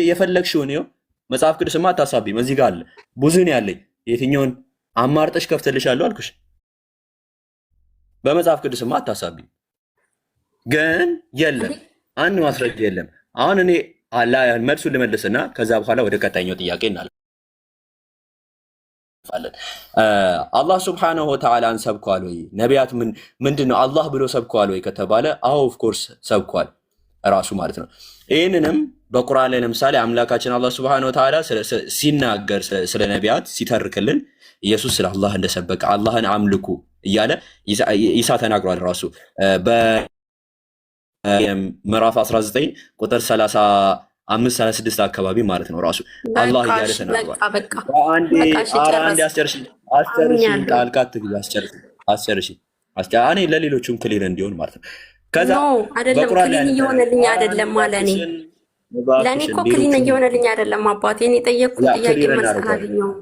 የፈለግሽውን ይኸው መጽሐፍ ቅዱስማ አታሳቢም። እዚህ ጋር አለ ብዙ ነው ያለኝ። የትኛውን አማርጠሽ ከፍተልሻለሁ አልኩሽ። በመጽሐፍ ቅዱስማ አታሳቢም። ግን የለም አንድ ማስረጃ የለም። አሁን እኔ መልሱን ልመልስና ከዛ በኋላ ወደ ቀጣይኛው ጥያቄ እናልፋለን። አላህ ሱብሓነሁ ወተዓላን ሰብኳል ወይ? ነቢያት ምንድነው አላህ ብሎ ሰብኳል ወይ ከተባለ አዎ ኦፍኮርስ ሰብኳል ራሱ ማለት ነው። ይህንንም በቁርአን ላይ ለምሳሌ አምላካችን አላህ ሱብሓነሁ ወተዓላ ሲናገር ስለ ነቢያት ሲተርክልን ኢየሱስ ስለ አላህ እንደሰበከ አላህን አምልኩ እያለ ኢሳ ተናግሯል ራሱ በምዕራፍ 19 ቁጥር 35-36 አካባቢ ማለት ነው። ራሱ አላህ እያለ ተናግሯል። አንዴ አስጨርሺ ለሌሎቹም ክሊር እንዲሆን ማለት ነው። ከዛ አይደለም ክሊን እየሆነልኝ አይደለም ማለት ነው። ለኔ እኮ ክሊን እየሆነልኝ አይደለም አባቴ። እኔ ጠየቅኩት ጥያቄ መልስ አላገኘሁም።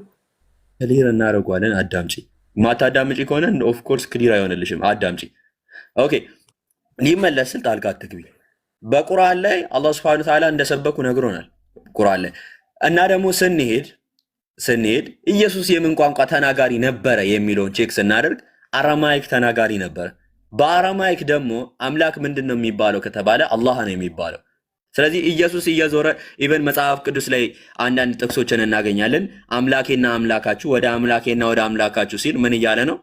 ክሊር እናደርገዋለን። አዳምጪ። ማታዳምጪ ከሆነ ኦፍ ኮርስ ክሊር አይሆንልሽም። አዳምጪ። ኦኬ ሊመለስ ስል ጣልቃ አትግቢ። በቁርአን ላይ አላህ Subhanahu Wa Ta'ala እንደሰበኩ ነግሮናል ቁርአን ላይ እና ደግሞ ስንሄድ ኢየሱስ የምን ቋንቋ ተናጋሪ ነበረ የሚለውን ቼክ ስናደርግ አራማይክ ተናጋሪ ነበረ። በአራማይክ ደግሞ አምላክ ምንድነው የሚባለው ከተባለ አላህ ነው የሚባለው። ስለዚህ ኢየሱስ እየዞረ ኢቨን መጽሐፍ ቅዱስ ላይ አንዳንድ ጥቅሶችን እናገኛለን። አምላኬና አምላካችሁ ወደ አምላኬና ወደ አምላካችሁ ሲል ምን እያለ ነው?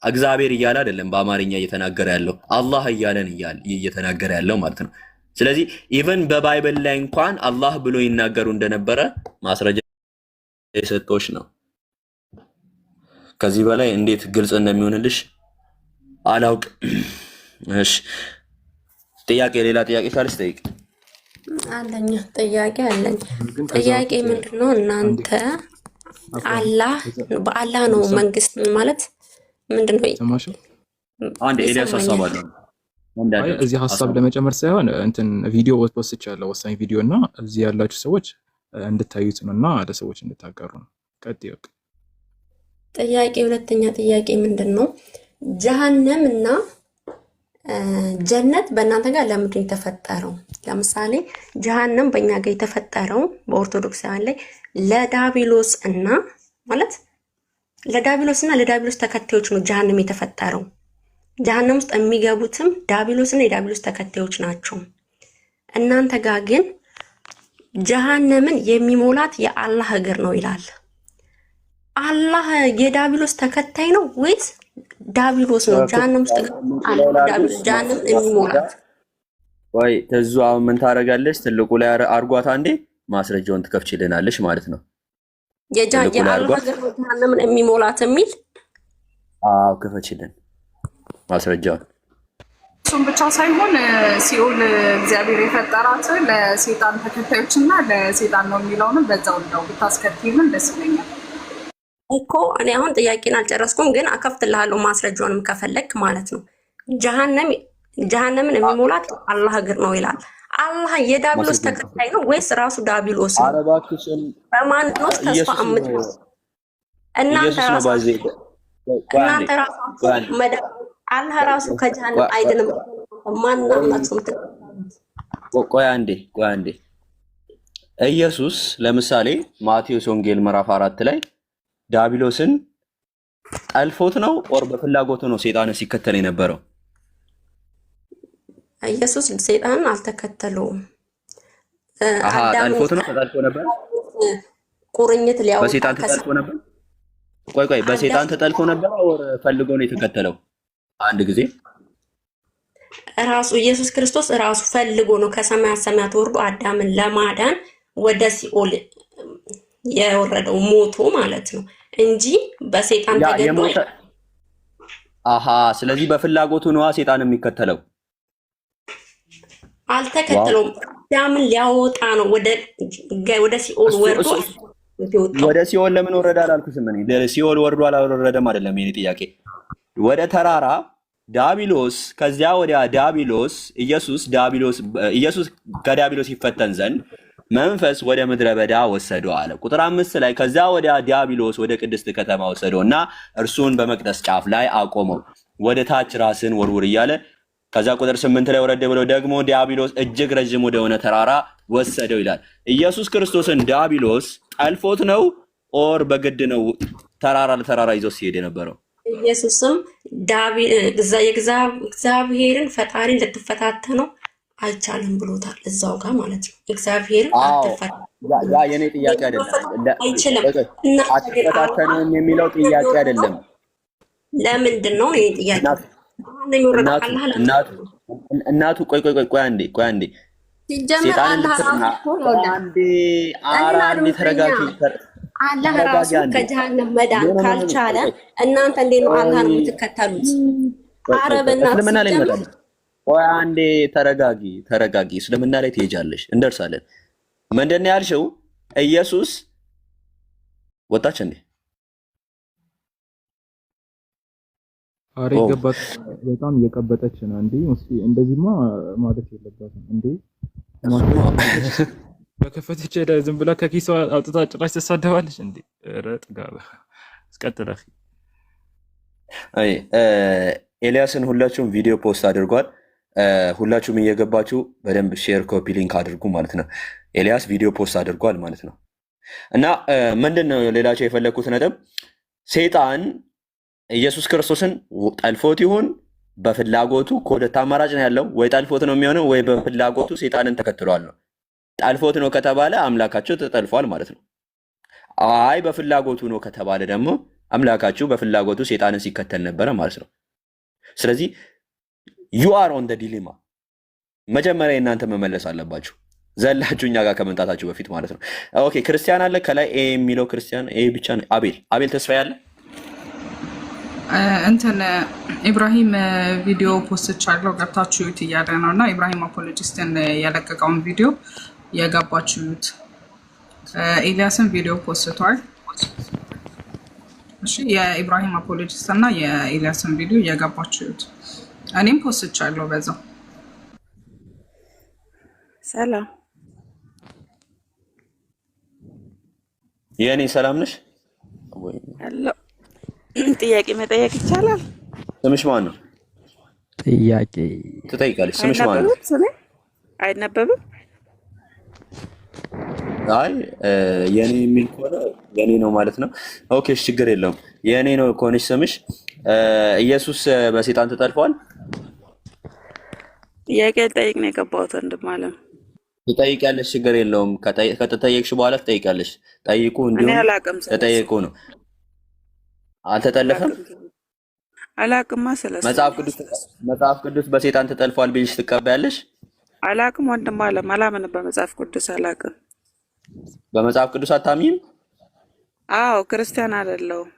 እግዚአብሔር እያለ አይደለም በአማርኛ እየተናገረ ያለው አላህ እያለን እየተናገረ ያለው ማለት ነው። ስለዚህ ኢቨን በባይብል ላይ እንኳን አላህ ብሎ ይናገሩ እንደነበረ ማስረጃ የሰጠሁሽ ነው። ከዚህ በላይ እንዴት ግልጽ እንደሚሆንልሽ አላውቅም። እሺ ጥያቄ ሌላ ጥያቄ ካለሽ ጠይቅ። አለኝ ጥያቄ አለኝ። ጥያቄ ምንድነው? እናንተ አላህ በአላህ ነው መንግስት ማለት ምንድነው? አንድ ኤልያስ ሐሳብ አለ። እዚህ ሐሳብ ለመጨመር ሳይሆን እንትን ቪዲዮ ወስቻለሁ፣ ወሳኝ ቪዲዮ እና እዚህ ያላችሁ ሰዎች እንድታዩት ነውና ለሰዎች እንድታቀሩ ነው። ቀጥይ። ጥያቄ ሁለተኛ ጥያቄ ምንድነው? ጀሃነም እና ጀነት በእናንተ ጋር ለምንድን ነው የተፈጠረው? ለምሳሌ ጀሃነም በእኛ ጋር የተፈጠረው በኦርቶዶክሳውያን ላይ ለዳቢሎስ እና ለዳቢሎስ ተከታዮች ነው ጀሃነም የተፈጠረው። ጀሃነም ውስጥ የሚገቡትም ዳቢሎስ እና የዳቢሎስ ተከታዮች ናቸው። እናንተ ጋር ግን ጀሃነምን የሚሞላት የአላህ እግር ነው ይላል። አላህ የዳቢሎስ ተከታይ ነው ወይስ ዳቢሎስ ነው ጀሃነም ውስጥ ጀሃነም የሚሞላት? ወይ ተዙ አሁን ምን ታረጋለሽ? ትልቁ ላይ አርጓታ እንዴ ማስረጃውን ትከፍችልናለሽ ማለት ነው። የአላህ እግር ነው ጀሃነምን የሚሞላት የሚል አዎ ክፈችልን ማስረጃውን። እሱም ብቻ ሳይሆን ሲኦል እግዚአብሔር የፈጠራት ለሴጣን ተከታዮችና ለሴጣን ነው የሚለውንም በዛው ነው ብታስከትይልን ደስ ይለኛል እኮ። እኔ አሁን ጥያቄን አልጨረስኩም፣ ግን አከፍትልሃለሁ ማስረጃውንም ከፈለክ ማለት ነው። ጀሃነምን የሚሞላት አላህ እግር ነው ይላል። አላህ የዳቢሎስ ተከታይ ነው ወይስ ራሱ ዳቢሎስ ነው? በማን ነው ተስፋ አምጥተው እናንተ ራሳችሁ አላህ ራሱ ከጀሃነም አይደለም ማንናችሁ ምትቀበሉት? ቆይ አንዴ ኢየሱስ ለምሳሌ ማቴዎስ ወንጌል ምዕራፍ 4 ላይ ዳቢሎስን ጠልፎት ነው ኦር በፍላጎቱ ነው ሰይጣንን ሲከተል የነበረው? ኢየሱስ ሰይጣንን አልተከተለውም። ጠልፎት ነው ተጠልፎ ነበር። ቁርኝት ሊያወጣ በሰይጣን ተጠልፎ ነበር። ቆይ በሰይጣን ተጠልፎ ነበር ኦር ፈልጎ ነው የተከተለው? አንድ ጊዜ ራሱ ኢየሱስ ክርስቶስ ራሱ ፈልጎ ነው ከሰማያት ሰማያት ወርዶ አዳምን ለማዳን ወደ ሲኦል የወረደው ሞቶ ማለት ነው እንጂ በሰይጣን ተገዶ። ስለዚህ በፍላጎቱ ነው ሰይጣን የሚከተለው። አልተከተለውም። አዳምን ሊያወጣ ነው ወደ ሲኦል ወርዶ። ወደ ሲኦል ለምን ወረደ አላልኩሽም እኔ። ሲኦል ወርዶ አላወረደም አይደለም የኔ ጥያቄ። ወደ ተራራ ዳቢሎስ፣ ከዚያ ወዲያ ዳቢሎስ ኢየሱስ ከዳቢሎስ ይፈተን ዘንድ መንፈስ ወደ ምድረ በዳ ወሰደው አለ። ቁጥር 5 ላይ ከዛ ወዲያ ዲያብሎስ ወደ ቅድስት ከተማ ወሰደውና እርሱን በመቅደስ ጫፍ ላይ አቆመው፣ ወደ ታች ራስን ወርውር እያለ። ከዛ ቁጥር 8 ላይ ወረደ ብሎ ደግሞ ዲያብሎስ እጅግ ረጅም ወደ ሆነ ተራራ ወሰደው ይላል። ኢየሱስ ክርስቶስን ዲያብሎስ ጠልፎት ነው ኦር በግድ ነው ተራራ ለተራራ ይዞ ሲሄድ የነበረው? ኢየሱስም እግዚአብሔርን ፈጣሪን ልትፈታተነው አይቻልም ብሎታል። እዛው ጋር ማለት ነው። እግዚአብሔርን ያ የኔ ጥያቄ አይደለም። አትፈታተነውም የሚለው ጥያቄ አይደለም። ለምንድን ነው ይሄ ጥያቄ? እናቱ ቆይ አንዴ ተረጋጊ። አላህ ራሱ ከጀሃነም መዳን ካልቻለ እናንተ እንዴት ነው አላህን የምትከተሉት? አረብና ቆይ አንዴ ተረጋጊ። እስልምና ላይ ትሄጃለሽ፣ እንደርሳለን። ምንድን ነው ያልሽው? ኢየሱስ ወጣች እንዴ? አሬ ገባት። በጣም እየቀበጠች ነው እንዴ? እንደዚህማ ማለት የለባትም እንዴ? በከፈተች ሄዳ ዝም ብላ ከኪሷ አውጥታ ጭራሽ ተሳደባለች እንዴ? ኧረ ጥጋብ። እስቀጥለህ። ኤልያስን ሁላችሁም ቪዲዮ ፖስት አድርጓል። ሁላችሁም እየገባችሁ በደንብ ሼር፣ ኮፒ ሊንክ አድርጉ ማለት ነው። ኤልያስ ቪዲዮ ፖስት አድርጓል ማለት ነው። እና ምንድን ነው ሌላቸው የፈለግኩት ነጥብ፣ ሰይጣን ኢየሱስ ክርስቶስን ጠልፎት ይሁን በፍላጎቱ ከሁለት አማራጭ ነው ያለው። ወይ ጠልፎት ነው የሚሆነው፣ ወይ በፍላጎቱ ሰይጣንን ተከትሏል ነው። ጠልፎት ነው ከተባለ አምላካቸው ተጠልፏል ማለት ነው። አይ በፍላጎቱ ነው ከተባለ ደግሞ አምላካችሁ በፍላጎቱ ሰይጣንን ሲከተል ነበረ ማለት ነው። ስለዚህ ዩ አር ኦን ደ ዲሌማ። መጀመሪያ እናንተ መመለስ አለባችሁ፣ ዘላችሁ እኛ ጋር ከመምጣታችሁ በፊት ማለት ነው። ኦኬ ክርስቲያን አለ ከላይ ኤ የሚለው ክርስቲያን ኤ ብቻ ነው። አቤል ተስፋዬ አለ። እንትን ኢብራሂም ቪዲዮ ፖስት ቻለው ገብታችሁ ዩት እያለ ነው እና ኢብራሂም አፖሎጂስትን ያለቀቀውን ቪዲዮ የገባችሁት። ኤልያስን ቪዲዮ ፖስቷል። እሺ የኢብራሂም አፖሎጂስት እና የኤልያስን ቪዲዮ የገባችሁት። እኔም ፖስት ቻለው በዛው። ሰላም የኔ ሰላም ነሽ? አሎ ጥያቄ መጠየቅ ይቻላል? ስምሽ ማን ነው? ጥያቄ ትጠይቃለሽ። ስምሽ ማን ነው? አይነበብም? አይ የኔ የሚል ከሆነ የኔ ነው ማለት ነው። ኦኬ ችግር የለውም። የኔ ነው ከሆነሽ ስምሽ ኢየሱስ በሰይጣን ተጠልፏል? ጥያቄ ልጠይቅ ነው የገባሁት ወንድም አለም። ትጠይቂያለሽ፣ ችግር የለውም። ከተጠየቅሽ በኋላ ትጠይቂያለሽ። ጠይቁ፣ እንዲሁም ተጠይቁ ነው። አልተጠለፈም? አላቅማ ስለዚህ መጽሐፍ ቅዱስ በሰይጣን ተጠልፏል ብለሽ ትቀበያለሽ? አላቅም ወንድም አለም፣ አላምን በመጽሐፍ ቅዱስ አላቅም። በመጽሐፍ ቅዱስ አታምኝም? አዎ ክርስቲያን አይደለሁም።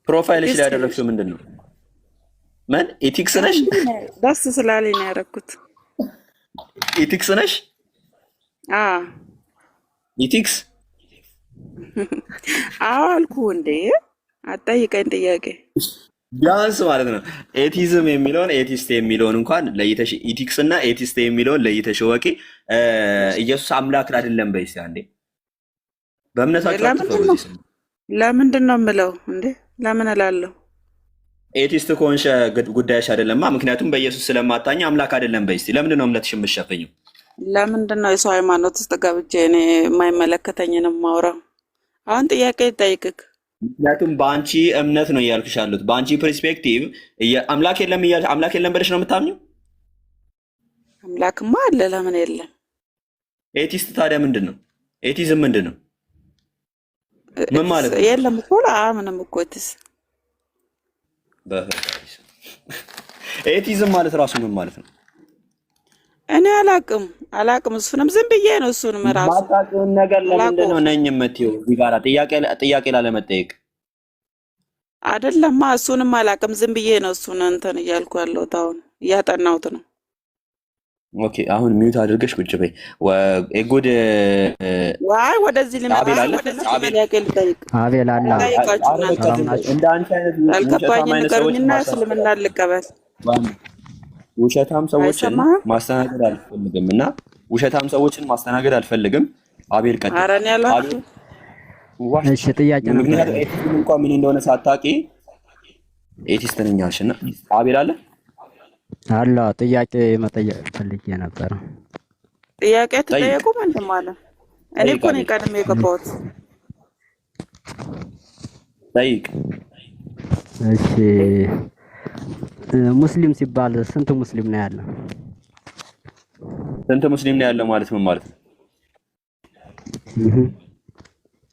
ፕሮፋይልሽ ላይ ያደረግሽው ምንድን ነው? ምን ኤቲክስ ነሽ? ደስ ስላለኝ ነው ያደረኩት። ኤቲክስ ነሽ? አዎ ኤቲክስ አዎ አልኩህ እንዴ። አጠይቀኝ ጥያቄ ቢያንስ ማለት ነው። ኤቲዝም የሚለውን ኤቲስት የሚለውን እንኳን ለይተሽ ኢቲክስ እና ኤቲስት የሚለውን ለይተሽ ወቂ። ኢየሱስ አምላክ አይደለም በይስ አንዴ። በእምነታችሁ አትፈሩ። ለምንድን ነው የምለው እንዴ? ለምን እላለሁ? ኤቲስት ከሆንሽ ጉዳይሽ አይደለማ። ምክንያቱም በኢየሱስ ስለማታኝ አምላክ አይደለም በይስ። ለምንድን ነው እምነትሽ የምትሸፈኝው? ለምንድን ነው የሰው ሃይማኖት ውስጥ ገብቼ እኔ የማይመለከተኝን የማውራው? አሁን ጥያቄ ይጠይቅክ። ምክንያቱም በአንቺ እምነት ነው እያልኩሽ ያሉት። በአንቺ ፐርስፔክቲቭ አምላክ የለም ብለሽ ነው የምታምኘው? አምላክማ አለ፣ ለምን የለም? ኤቲስት ታዲያ ምንድን ነው? ኤቲዝም ምንድን ነው? ምን ማለት ነው? የለም እኮ ምንም እኮ ኤቲዝም ማለት ራሱ ምን ማለት ነው? እኔ አላቅም። እሱንም ዝም ብዬ ነው። እሱንም ራሱ ማጣቂውን ነገር ለምንድን ነው ነኝ የምትይው? እዚህ ጋር ጥያቄ ላለመጠየቅ አይደለማ። እሱንም አላቅም፣ ዝም ብዬ ነው እሱን እንትን እያልኩ ያለሁት። አሁን እያጠናሁት ነው። ኦኬ አሁን ሚዩት አድርገሽ ቁጭ በይ። ጉድ ዋይ ወደዚህ ልመጣ ጥያቄ ልጠይቅ። አቤል አላ እንደ አንቺ አይነት አልገባኝም። ንገሩኝና እስልምና ልቀበል። ውሸታም ሰዎችን ማስተናገድ አልፈልግም እና ውሸታም ሰዎችን ማስተናገድ አልፈልግም። አቤል ቀጥል። ኧረ እኔ አላልኩም። እሺ ጥያቄ ነው። ምክንያቱም ኤቲስት እንኳን ምን እንደሆነ ሳታውቂ ኤቲስት ነኝ አልሽና አቤል አለ ጥያቄ መጠየቅ ፈልጌ ነበር። ጥያቄ ጠይቅ ተጠየቁ ምንድን ማለት? እኔ ጠይቅ እኮ ነኝ አቤል ቀድሜ የገባሁት። ጠይቅ። እሺ ሙስሊም ሲባል ስንት ሙስሊም ነው ያለው? ስንት ሙስሊም ነው ያለው ማለት ምን ማለት ነው? እህ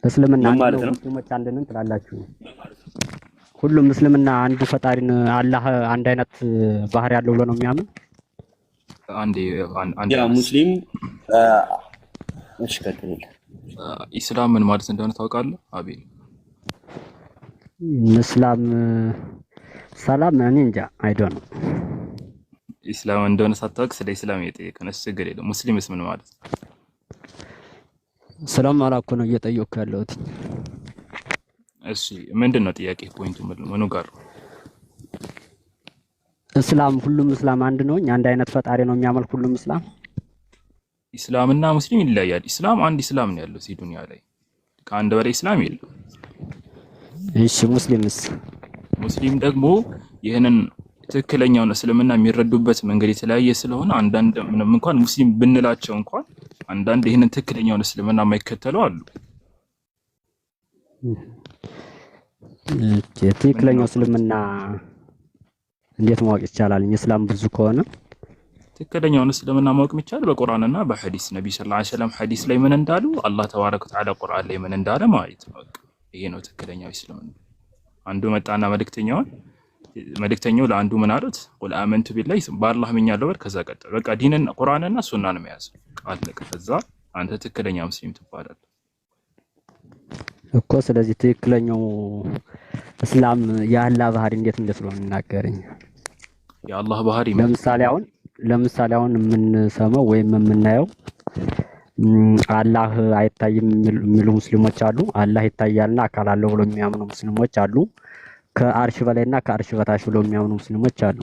እስልምና ምን አንድ ማለት ነው፣ ነው? ሙስሊሞች አንድ ነን ትላላችሁ? ሁሉም እስልምና አንዱ ፈጣሪን አላህ አንድ አይነት ባህሪ ያለው ብሎ ነው የሚያምን? አንዴ አንዴ ያ አነስ ሙስሊም እሺ ቀጥል። ኢስላም ምን ማለት እንደሆነ ታውቃለህ አቤል? እስላም ሰላም እኔ እንጃ አይዶን ነው። ኢስላም እንደሆነ ሳታውቅ ስለ ኢስላም እየጠየቅን እሱ ችግር የለም። ሙስሊምስ ምን ማለት ነው? ሰላም አላኮ ነው እየጠየቅኩ ያለሁት። እሺ ምንድን ነው ጥያቄ? ፖይንቱ ምኑ ጋር ነው? እስላም ሁሉም እስላም አንድ ነው፣ አንድ አይነት ፈጣሪ ነው የሚያመልክ ሁሉም እስላም? ኢስላምና ሙስሊም ይለያያል። ኢስላም አንድ ኢስላም ነው ያለው እዚህ ዱንያ ላይ፣ ከአንድ በላይ ኢስላም የለም። እሺ ሙስሊምስ? ሙስሊም ደግሞ ይህንን ትክክለኛውን እስልምና የሚረዱበት መንገድ የተለያየ ስለሆነ አንዳንድ ምንም እንኳን ሙስሊም ብንላቸው እንኳን አንዳንድ ይህንን ትክክለኛውን እስልምና የማይከተሉ አሉ። ትክክለኛው እስልምና እንዴት ማወቅ ይቻላል? እስላም ብዙ ከሆነ ትክክለኛውን እስልምና ማወቅ የሚቻል በቁርአንና በሐዲስ ነብዩ ሰለላሁ ዐለይሂ ወሰለም ሐዲስ ላይ ምን እንዳሉ አላህ ተባረከ ወተዓላ ቁርአን ላይ ምን እንዳለ ማለት ነው። ይሄ ነው ትክክለኛው እስልምና። አንዱ መጣና መልእክተኛው ለአንዱ ምን አሉት? ቁል አመንቱ ቢላሂ በአላህ አምኛለሁ በል። ከዛ ቀጠለ በቃ ዲንን ቁርአንና ሱናን መያዝ አለቀ። ከዛ አንተ ትክክለኛ ሙስሊም ትባላለህ እኮ። ስለዚህ ትክክለኛው እስላም የአላህ ባህሪ እንዴት እንደሆነ እናገረኝ። የአላህ ባህሪ ለምሳሌ አሁን የምንሰማው ወይም የምናየው አላህ አይታይም የሚሉ ሙስሊሞች አሉ። አላህ ይታያልና አካል አለው ብሎ የሚያምኑ ሙስሊሞች አሉ። ከአርሽ በላይና ከአርሽ በታች ብሎ የሚያምኑ ሙስሊሞች አሉ።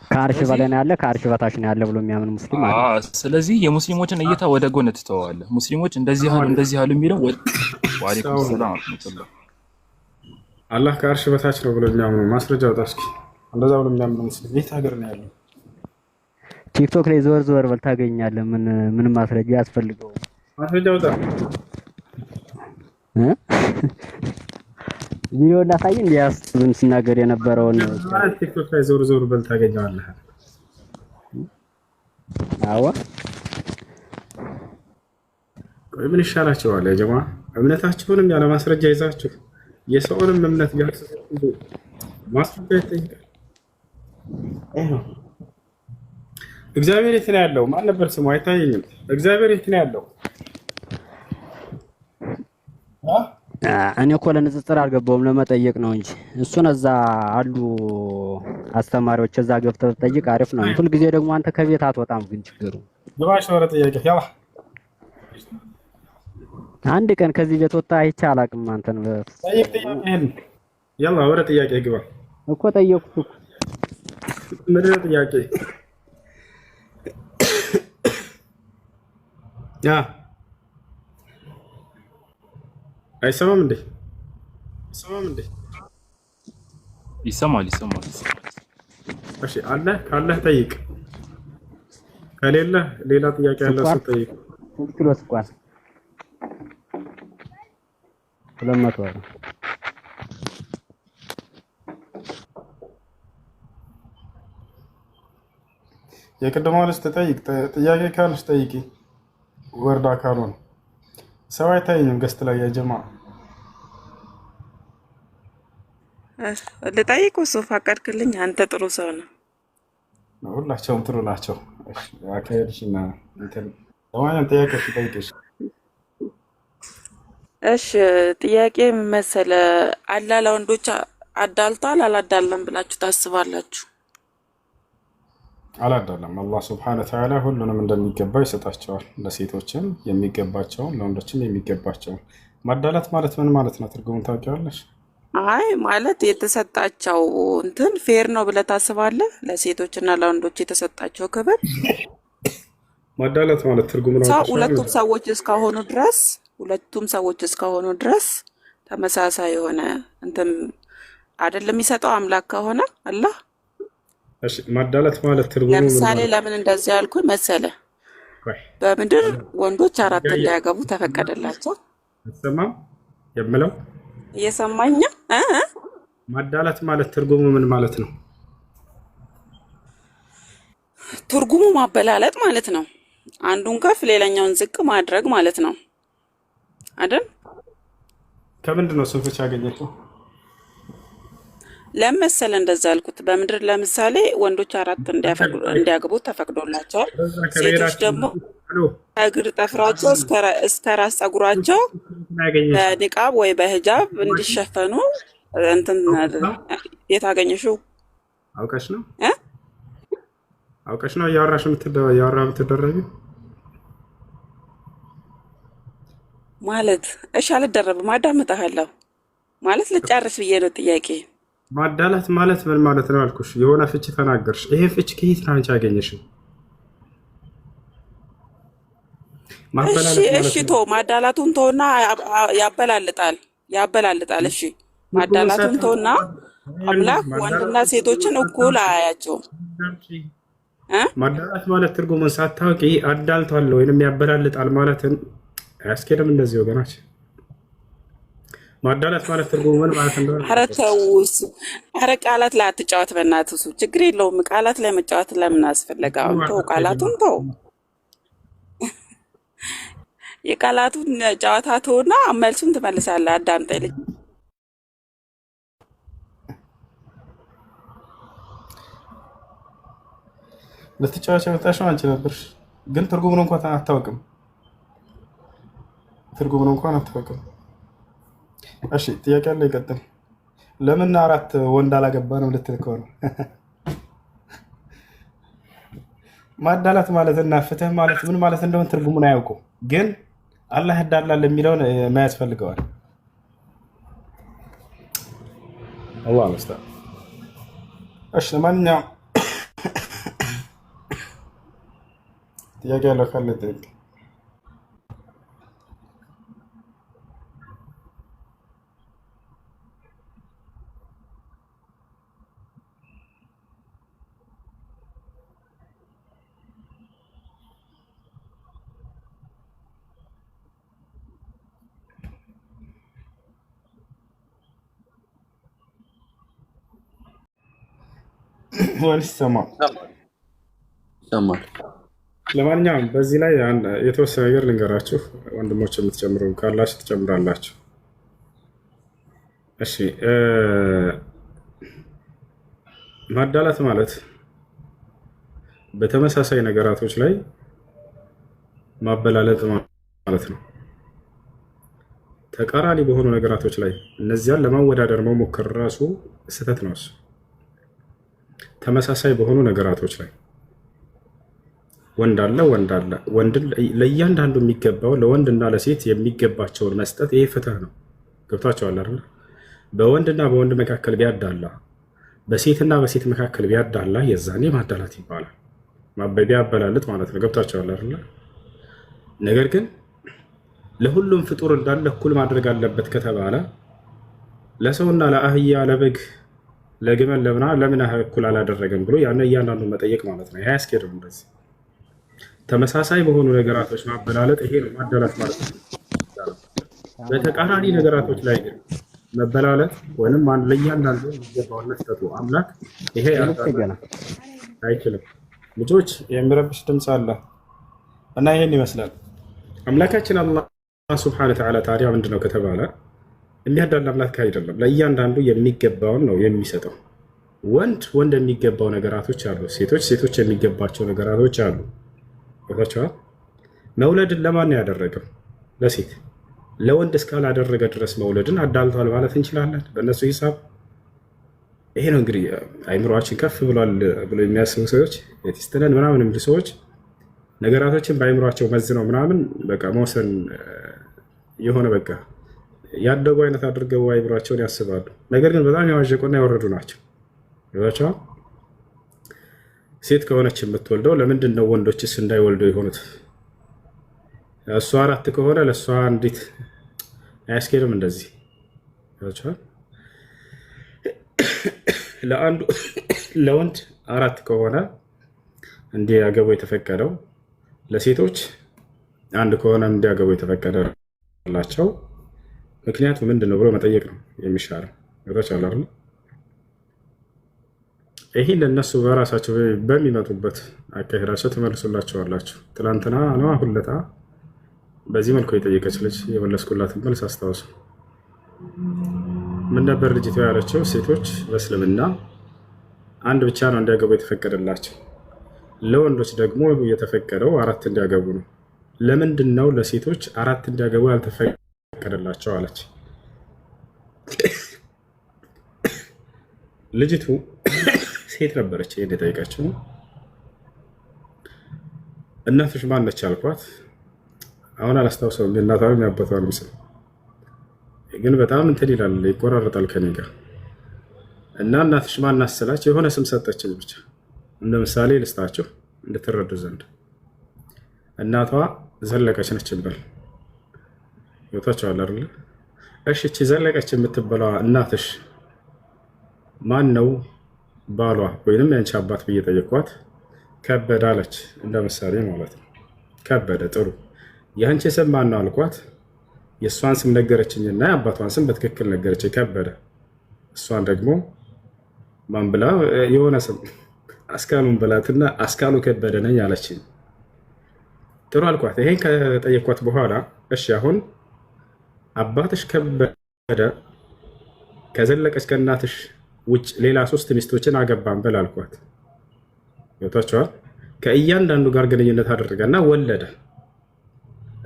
ከአርሽ በላይ ነው ያለ ከአርሽ በታች ነው ያለ ብሎ የሚያምኑ ሙስሊም አለ። ስለዚህ የሙስሊሞችን እይታ ወደ ጎን ትተዋለህ። ሙስሊሞች እንደዚህ አሉ የሚለው ወአለይኩም ሰላም ወራህመቱላህ። አላህ ከአርሽ በታች ነው ብሎ የሚያምኑ ማስረጃ አውጣ እስኪ። እንደዛ ብሎ የሚያምኑ ሙስሊም የት ሀገር ነው ያለው? ቲክቶክ ላይ ዞር በል ታገኛለህ። ምን ማስረጃ ያስፈልገው? ማስረጃ አውጣ። ቪዲዮ ላሳይ እንዲያስ ምን ሲናገር የነበረውን ቲክቶክ ላይ ዞር በል ታገኛለህ። አዎ ቆይ ምን ይሻላችኋል? ያ ጀማ እምነታችሁንም ያለ ማስረጃ ይዛችሁ የሰውንም እምነት ጋር ማስረጃ ይጠይቃል። እግዚአብሔር የት ነው ያለው? ማን ነበር ስሙ? አይታየኝም። እግዚአብሔር የት ነው ያለው? እኔ እኮ ለንጽጽር አልገባውም ለመጠየቅ ነው እንጂ እሱን እዛ አሉ አስተማሪዎች እዛ ገብተህ ብትጠይቅ አሪፍ ነው። ሁልጊዜ ደግሞ አንተ ከቤት አትወጣም። ግን ችግሩ ግባሽ ወረ ጥያቄ ያላ አንድ ቀን ከዚህ ቤት ወጣ አይቼ አላውቅም። አንተን ጠይቅ ጥያቄህን። ያላ ወረ ጥያቄ ግባ እኮ ጠየቅኩ። ምንድን ነው ጥያቄ? ያ አይሰማም እንዴ? ይሰማል። እሺ ካለህ ጠይቅ፣ ከሌለ ሌላ ጥያቄ ያለ ሰው ጠይቅ። ስንት ኪሎ ስኳር? 200 ብር። የቅድሞ ልጅ ተጠይቅ። ጥያቄ ካለሽ ጠይቂ። ወርዳ ካልሆነ ሰው አይታየኝም ገስት ላይ ያጀማ ልጠይቅ እሱ ፈቀድክልኝ። አንተ ጥሩ ሰው ነው። ሁላቸውም ጥሩ ናቸው። አካሄድሽና እንትን ለማንኛውም ጥያቄሽ ጠይቅሽ። እሺ ጥያቄ መሰለ አላ ለወንዶች አዳልቷል አላዳለም ብላችሁ ታስባላችሁ? አላዳለም። አላህ ሱብሓነሁ ወተዓላ ሁሉንም እንደሚገባው ይሰጣቸዋል። ለሴቶችም የሚገባቸውን ለወንዶችም የሚገባቸውን። ማዳላት ማለት ምን ማለት ነው? ትርጉሙን ታውቂዋለሽ? አይ ማለት የተሰጣቸው እንትን ፌር ነው ብለህ ታስባለህ? ለሴቶችና ለወንዶች የተሰጣቸው ክብር ማዳላት ማለት ትርጉሙን ሁለቱም ሰዎች እስከሆኑ ድረስ ተመሳሳይ የሆነ እንትን አይደለም የሚሰጠው አምላክ ከሆነ አላህ እሺ ማዳላት ማለት ትርጉሙ ምን ለምሳሌ ማለት ለምን እንደዚህ ያልኩኝ መሰለ? ቆይ በምድር ወንዶች 4 ያያ እንዲያገቡ ተፈቀደላቸው። አሰማም የምለው እየሰማኝ ማዳላት ማለት ትርጉሙ ምን ማለት ነው? ትርጉሙ ማበላለጥ ማለት ነው። አንዱን ከፍ ሌላኛውን ዝቅ ማድረግ ማለት ነው አይደል? ከምንድን ነው ስንፍች ያገኘችው? ለምን መሰለ እንደዛ ያልኩት? በምድር ለምሳሌ ወንዶች 4 እንዲያገቡ ተፈቅዶላቸዋል። በዛ ሴቶች ከብሔራችን ደግሞ ሄሎ ከእግር ጠፍራቸው እስከ ራስ ፀጉራቸው ያገኘችው በኒቃብ ወይ በሂጃብ እንዲሸፈኑ እንትን የት አገኘሽው? አውቀሽ ነው እ አውቀሽ ነው እያወራሽ የምትደረቢው ማለት እሺ፣ አልደረብም፣ አዳምጥሃለሁ ማለት ልጨርስ ብዬ ነው ጥያቄ። ማዳላት ማለት ምን ማለት ነው አልኩሽ። የሆነ ፍቺ ተናገርሽ። ይሄ ፍቺ ከየት ነው አንቺ ያገኘሽው? እሺ ማበላለጥ ማለት እሺ፣ ቶ ማዳላቱን ቶና ያበላልጣል። እሺ ማዳላቱን ቶና አምላክ ወንድና ሴቶችን እኩል አያያቸውም። ማዳላት ማለት ትርጉሙን ሳታውቂ አዳልቷል ወይንም ያበላልጣል ማለትን አያስኬድም። እንደዚህ ወገናች ማዳላት ማለት ትርጉሙ ምን ማለት እንደሆነ ኧረ ተውስ፣ ኧረ ቃላት ላይ አትጫወት በእናትህ። እሱ ችግር የለውም። ቃላት ላይ መጫወት ለምን አስፈለገ? አሁን ተው፣ ቃላቱን ተው፣ የቃላቱን ጨዋታ ተውና መልሱን ትመልሳለህ። አዳምጠኝ ልጅ። ልትጫወች የመጣሽው አንቺ ነበርሽ፣ ግን ትርጉሙን እንኳን አታውቅም። ትርጉሙን እንኳን አታውቅም። እሺ ጥያቄ አለ፣ ይቀጥል። ለምን 4 ወንድ አላገባንም ልትል ከሆነ ማዳላት ማለትና ፍትህ ማለት ምን ማለት እንደሆነ ትርጉሙን አያውቁ፣ ግን አላህ ያዳላል የሚለውን ማያስፈልገዋል። አላህ መስታ። እሺ ለማንኛውም ጥያቄ ያለው ካለ ጠይቅ። ወይስ ይሰማል? ይሰማል። ለማንኛውም በዚህ ላይ የተወሰነ ነገር ልንገራችሁ። ወንድሞች የምትጨምሩ ካላችሁ ትጨምራላችሁ። እሺ ማዳላት ማለት በተመሳሳይ ነገራቶች ላይ ማበላለጥ ማለት ነው። ተቃራኒ በሆኑ ነገራቶች ላይ እነዚያን ለማወዳደር መሞከር ራሱ ስህተት ነው። እሱ ተመሳሳይ በሆኑ ነገራቶች ላይ ወንድ አለ ወንድ ለእያንዳንዱ የሚገባው ለወንድና ለሴት የሚገባቸውን መስጠት፣ ይሄ ፍትህ ነው። ገብቷቸዋል አይደል? በወንድና በወንድ መካከል ቢያዳላ፣ በሴትና በሴት መካከል ቢያዳላ የዛኔ ማዳላት ይባላል። ቢያበላልጥ ማለት ነው። ገብቷቸዋል አይደል? ነገር ግን ለሁሉም ፍጡር እንዳለ እኩል ማድረግ አለበት ከተባለ ለሰውና ለአህያ ለበግ ለግመል ለምን እኩል አላደረገም ብሎ ያን እያንዳንዱ መጠየቅ ማለት ነው። ይሄ አያስኬድም። እንደዚህ ተመሳሳይ በሆኑ ነገራቶች ማበላለጥ ይሄ ነው ማዳላት ማለት ነው። በተቃራኒ ነገራቶች ላይ ግን መበላለጥ ወይንም ለእያንዳንዱ የሚገባውን መስጠቱ አምላክ ይሄ አይችልም። ልጆች የሚረብሽ ድምፅ አለ እና ይሄን ይመስላል። አምላካችን አላህ ሱብሓነሁ ወተዓላ ታዲያ ምንድነው ከተባለ የሚያዳላ አምላክ አይደለም። ለእያንዳንዱ የሚገባውን ነው የሚሰጠው። ወንድ የሚገባው ነገራቶች አሉ፣ ሴቶች የሚገባቸው ነገራቶች አሉ። ቦታቸዋል። መውለድን ለማን ነው ያደረገው? ለሴት። ለወንድ እስካላደረገ ድረስ መውለድን አዳልቷል ማለት እንችላለን በእነሱ ሂሳብ። ይሄ ነው እንግዲህ አይምሯችን ከፍ ብሏል ብሎ የሚያስቡ ሰዎች የቲስትነን ምናምን የሚሉ ሰዎች ነገራቶችን በአይምሯቸው መዝነው ምናምን በቃ መውሰን የሆነ በቃ ያደጉ አይነት አድርገው አይምሯቸውን ያስባሉ። ነገር ግን በጣም ያዋዠቁና ያወረዱ ናቸው። ይዛቸዋል። ሴት ከሆነች የምትወልደው ለምንድን ነው ወንዶችስ እንዳይወልዱ የሆኑት? እሷ 4 ከሆነ ለእሷ እንዴት አያስኬድም? እንደዚህ ይዛቸዋል። ለአንዱ ለወንድ 4 ከሆነ እንዲያገቡ የተፈቀደው ለሴቶች 1 ከሆነ እንዲያገቡ የተፈቀደላቸው ምክንያቱ ምንድን ነው ብሎ መጠየቅ ነው የሚሻለው። ይቻላል። ይህን ለእነሱ በራሳቸው በሚመጡበት አካሄዳቸው ትመልሱላቸዋላችሁ። ትላንትና ነው ሁለታ በዚህ መልኩ የጠየቀች ልጅ የመለስኩላትን መልስ አስታውሱ። ምን ነበር ልጅቷ ያለችው? ሴቶች በእስልምና 1 ብቻ ነው እንዲያገቡ የተፈቀደላቸው፣ ለወንዶች ደግሞ የተፈቀደው 4 እንዲያገቡ ነው። ለምንድን ነው ለሴቶች 4 እንዲያገቡ ያልተፈቀደላቸው አለች። ልጅቱ ሴት ነበረች። ይሄን የጠየቀችው እናትሽ ማን ነች አልኳት። አሁን አላስታውሰውም የእናቷን ያባቷን ምስል ግን በጣም እንትን ይላል ይቆራረጣል ከኔ ጋር እና እናትሽ ማን ናት የሆነ ስም ሰጠችኝ። ብቻ እንደ ምሳሌ ልስጣችሁ እንድትረዱ ዘንድ እናቷ ዘለቀች ነች ይባል ይወጣቻል አይደል? እሺ እቺ ዘለቀች የምትበላው እናትሽ ማን ነው ባሏ ወይንም ያንቺ አባት ብዬ ጠየኳት። ከበደ አለች። እንደ ምሳሌ ማለት ነው። ከበደ ጥሩ። ያንቺ ስም ማን ነው አልኳት። የእሷን ስም ነገረችኝና የአባቷን ስም በትክክል ነገረችኝ፣ ከበደ። እሷን ደግሞ ማን ብላ የሆነ ስም አስካሉን ብላትና አስካሉ ከበደ ነኝ አለችኝ። ጥሩ አልኳት። ይሄን ከጠየኳት በኋላ እሺ አሁን አባትሽ ከበደ ከዘለቀች ከእናትሽ ውጭ ሌላ 3 ሚስቶችን አገባን በል አልኳት። ወጣቸዋል። ከእያንዳንዱ ጋር ግንኙነት አደረገና ወለደ።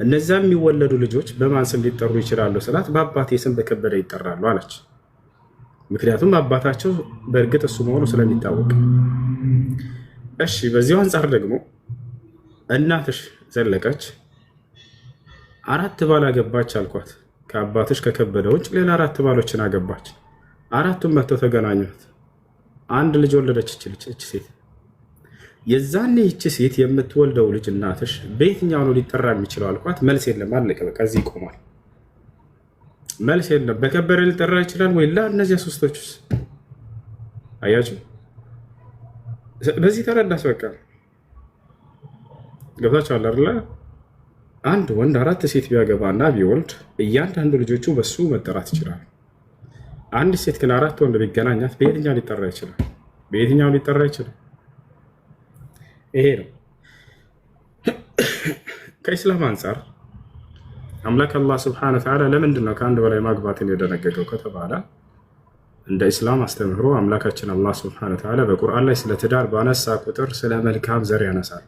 እነዚያ የሚወለዱ ልጆች በማን ስም ሊጠሩ ይችላሉ ስላት በአባቴ ስም በከበደ ይጠራሉ አለች። ምክንያቱም አባታቸው በእርግጥ እሱ መሆኑ ስለሚታወቅ። እሺ በዚሁ አንጻር ደግሞ እናትሽ ዘለቀች 4 ባል አገባች አልኳት። ከአባትሽ ከከበደ ውጭ ሌላ 4 ባሎችን አገባች። 4ቱም መጥተው ተገናኙት። 1 ልጅ ወለደች እቺ ሴት። የዛኔ እቺ ሴት የምትወልደው ልጅ እናትሽ በየትኛው ነው ሊጠራ የሚችለው አልኳት። መልስ የለም፣ አለቀ፣ በቃ እዚህ ይቆማል። መልስ የለም። በከበደ ሊጠራ ይችላል ወይ? እነዚያ 3ቶችስ አያችሁ? በዚህ ተረዳች። በቃ ገብታችኋል አይደል? አንድ ወንድ 4 ሴት ቢያገባና ቢወልድ እያንዳንዱ ልጆቹ በሱ መጠራት ይችላል። አንድ ሴት ግን 4 ወንድ ቢገናኛት በየትኛው ሊጠራ ይችላል? በየትኛው ሊጠራ ይችላል? ይሄ ነው ከኢስላም አንጻር አምላክ አላህ ሱብሓነሁ ወተዓላ ለምንድን ነው ከአንድ በላይ ማግባትን የደነገገው ከተባለ እንደ ኢስላም አስተምህሮ አምላካችን አላህ ሱብሓነሁ ወተዓላ በቁርአን ላይ ስለ ትዳር ባነሳ ቁጥር ስለ መልካም ዘር ያነሳል።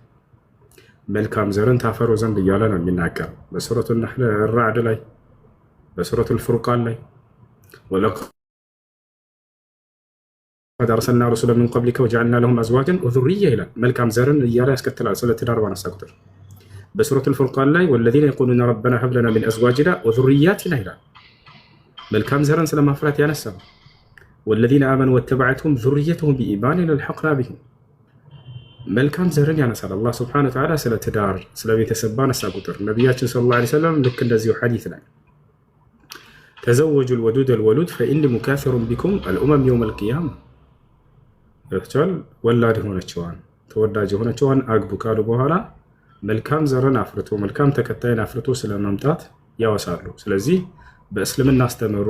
መልካም ዘርን ታፈሩ ዘንድ እያለ ነው የሚናገረው። በሱረቱል ነህል ራዕድ ላይ፣ በሱረቱል ፉርቃን ላይ ወለቀድ አርሰልና ረሱለን ሚን ቀብሊከ ወጀዐልና ለሁም አዝዋጀን ወዙርያ ይላል። መልካም ዘርን እያለ ያስከትላል ስለ ትዳር ባነሳ ቁጥር። በሱረቱል ፉርቃን ላይ ወለዚነ የቁሉነ ረበና ሀብ ለና ሚን አዝዋጅና ወዙርያቲና ይላል። መልካም ዘርን ስለማፍራት ያነሳው። ወለዚነ አመኑ ወተበዐትሁም ዙርየቱሁም ቢኢማን አልሐቅና ቢሂም። መልካም ዘርን ያነሳል አላህ ሱብሓነሁ ወተዓላ ስለ ትዳር ስለ ቤተሰብ ባነሳ ቁጥር። ነቢያችን ሰለላሁ ዐለይሂ ወሰለም ልክ እንደዚሁ ሐዲስ ላይ ተዘወጁል ወዱደል ወሉድ ፈኢኒ ሙካሲሩን ቢኩም አልኡመም የውመል ቂያማ ይቻል። ወላድ የሆነችዋን ተወዳጅ የሆነችዋን አግቡ ካሉ በኋላ መልካም ዘርን አፍርቶ መልካም ተከታይን አፍርቶ ስለመምጣት ያወሳሉ። ስለዚህ በእስልምና አስተምሮ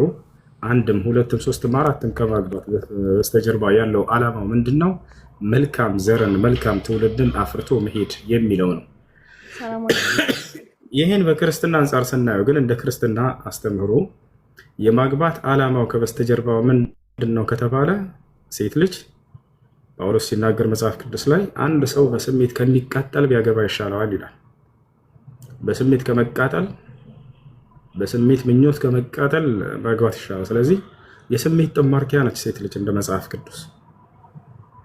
1ም 2ም 3ም 4ም ከማግባት በስተጀርባ ያለው ዓላማው ምንድነው? መልካም ዘርን መልካም ትውልድን አፍርቶ መሄድ የሚለው ነው። ይህን በክርስትና አንጻር ስናየው ግን እንደ ክርስትና አስተምሮ የማግባት ዓላማው ከበስተጀርባው ምንድነው ከተባለ ሴት ልጅ ጳውሎስ ሲናገር መጽሐፍ ቅዱስ ላይ አንድ ሰው በስሜት ከሚቃጠል ቢያገባ ይሻለዋል ይላል። በስሜት ከመቃጠል በስሜት ምኞት ከመቃጠል ማግባት ይሻላል። ስለዚህ የስሜት ጥማርኪያ ነች ሴት ልጅ እንደ መጽሐፍ ቅዱስ።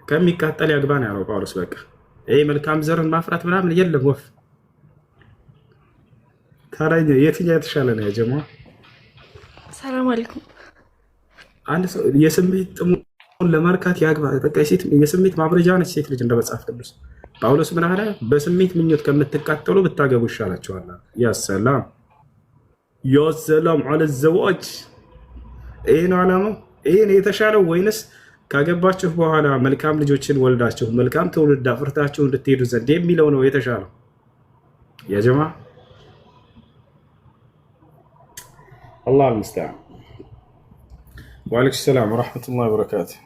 ከሚቃጠል ያግባ ነው ያለው ጳውሎስ። በቃ ይሄ መልካም ዘርን ማፍራት ምናምን የለም ወፍ። ታዲያ የትኛው የተሻለ ነው? ያጀማ ሰላም አለይኩም። አንድ ሰው የስሜት ጥሙን ለማርካት ያግባ። በቃ የስሜት ማብረጃ ነች ሴት ልጅ እንደ መጽሐፍ ቅዱስ። ጳውሎስ ምን አለ? በስሜት ምኞት ከምትቃጠሉ ብታገቡ ይሻላችኋል። ያ ሰላም አለ ዘዋጅ። ይሄ ነው ዓላማው። ይሄ ነው የተሻለው ወይንስ ካገባችሁ በኋላ መልካም ልጆችን ወልዳችሁ መልካም ትውልድ አፍርታችሁ እንድትሄዱ ዘንድ የሚለው ነው የተሻለው። የጀማ አላህ አልሙስተዓን። ወአለይኩም ሰላም ወራህመቱላሂ ወበረካቱሁ።